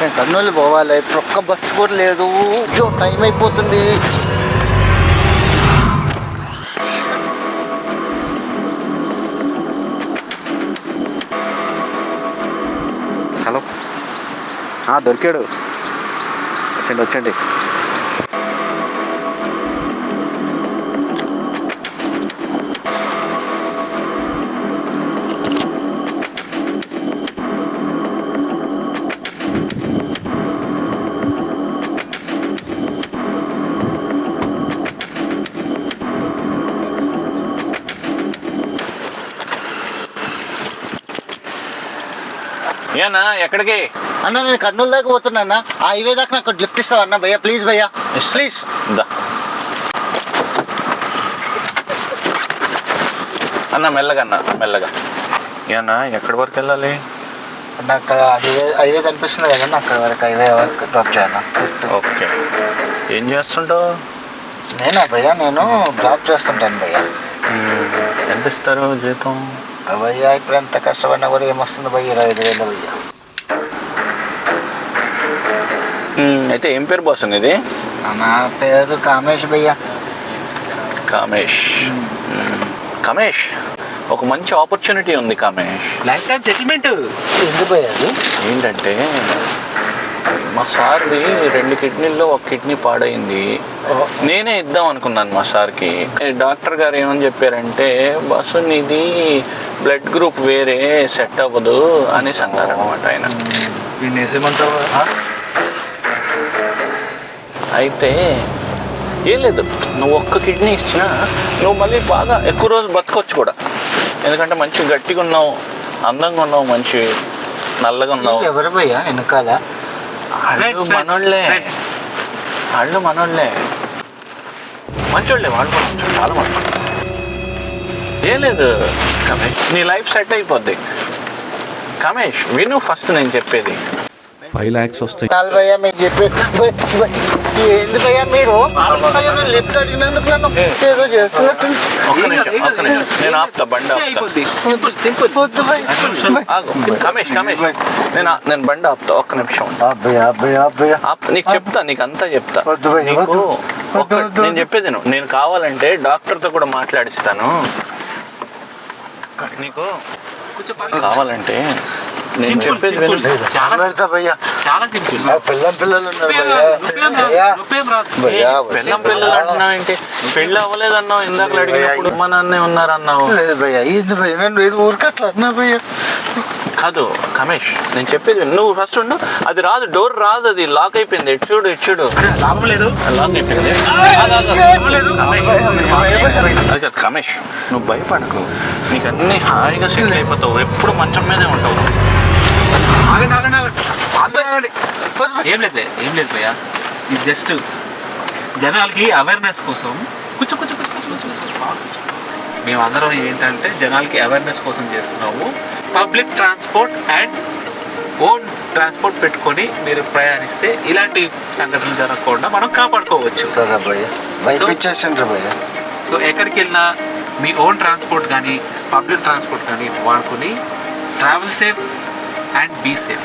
నేను కర్నూలు పోవాలి, ఇప్పుడు ఒక్క బస్సు కూడా లేదు. టైం అయిపోతుంది. హలో, దొరికాడు. వచ్చండి. ఏనా ఎక్కడికి అన్న? నేను కర్నూలు దాకా పోతున్నా అన్న. ఆ హైవే దాకా నాకు లిఫ్ట్ ఇస్తావా అన్న? భయ్యా ప్లీజ్, భయ్యా ప్లీజ్. అన్న మెల్లగా. ఏనా ఎక్కడి వరకు వెళ్ళాలి? నాకు హైవే కనిపిస్తుంది కదన్నా, అక్కడ వరకు హైవే వరకు డ్రాప్ చేయాలి లిఫ్ట్. ఓకే. ఏం చేస్తుంటావు? భయ్యా నేను డ్రాప్ చేస్తుంటాను భయ్యా. ఎంత ఇస్తారు జీతం? భయ్యా ఇప్పుడు ఎంత కష్టపడినా కూడా ఏమొస్తుంది భయ్య? 25,000 భయ్యా. అయితే ఏం పేరు బాస్ ఇది? నా పేరు కామేష్ భయ్యా. కామేష్, ఒక మంచి ఆపర్చునిటీ ఉంది కామేష్. Life time settlement. ఎందుకు భయ్యా అది? ఏంటంటే మా సార్ది 2 కిడ్నీల్లో 1 కిడ్నీ పాడైంది. నేనే ఇద్దాం అనుకున్నాను మా సార్కి. డాక్టర్ గారు ఏమని చెప్పారంటే, బస్సు నీది బ్లడ్ గ్రూప్ వేరే, సెట్ అవ్వదు అనేసి అన్నారనమాట ఆయన. అయితే ఏం లేదు, నువ్వు 1 కిడ్నీ ఇచ్చినా నువ్వు మళ్ళీ బాగా ఎక్కువ రోజులు బతకొచ్చు కూడా. ఎందుకంటే మంచి గట్టిగా ఉన్నావు, అందంగా ఉన్నావు, మంచి నల్లగా ఉన్నావు. ఎవరు భయ్యా వెనకాల? వాళ్ళు మనోళ్ళే, మంచోళ్ళే, వాళ్ళు చాలా మంచి. ఏం లేదు కమేష్, నీ లైఫ్ సెట్ అయిపోద్ది. కమేష్ విను, ఫస్ట్ నేను చెప్పేది 5 lakhs వస్తాయి. భయ్యా మీరు చెప్పేది ఎందుకయ్యా? మీరు లిఫ్ట్ అడిగినందుకు నన్ను ఏదో చేస్తున్నట్టు. ఒక్క నిమిషం నేను ఆపుతా, బండి ఆపుతా. కమేష్ నేను బండి ఆపుతా, ఒక్క నిమిషం ఆపుతా. నీకు చెప్తా, నీకు అంతా చెప్తా. నేను చెప్పేది నేను కావాలంటే డాక్టర్తో కూడా మాట్లాడిస్తాను. నీకు కావాలంటే నేను చెప్పేది చాలా పిల్లలు పెళ్ళం పిల్లలు అంటున్నావు ఏంటి? పెళ్ళి అవ్వలేదు అన్నావు ఇందాక అడిగినప్పుడు. మా నాన్నే ఉన్నారన్నావు. లేదు భయ్యా, ఇది భయ్యా నన్ను ఊరికి అట్లా అన్నా భయ్యా. కాదు కమేష్, నేను చెప్పేది నువ్వు ఫస్ట్ ఉండు. అది రాదు, డోర్ రాదు, అది లాక్ అయిపోయింది. ఇచ్చుడు లాభం లేదు, లాక్ అయిపోయింది. అది కాదు కమేష్, నువ్వు భయపడకు, నీకు అన్ని హాయిగా సెటిల్ అయిపోతావు. ఎప్పుడు మంచం మీదే ఉంటావు. ఏం లేదు భయ్యా, ఇది జస్ట్ జనాలకి అవేర్నెస్ కోసం కూర్చో మేమందరం ఏంటంటే జనాలకి అవేర్నెస్ కోసం చేస్తున్నాము. Public transport and own transport పెట్టుకొని మీరు ప్రయాణిస్తే ఇలాంటి సంఘటనలు జరగకుండా మనం కాపాడుకోవచ్చు. సో ఎక్కడికి వెళ్ళినా మీ ఓన్ ట్రాన్స్పోర్ట్ కానీ పబ్లిక్ ట్రాన్స్పోర్ట్ కానీ వాడుకొని travel safe and be safe.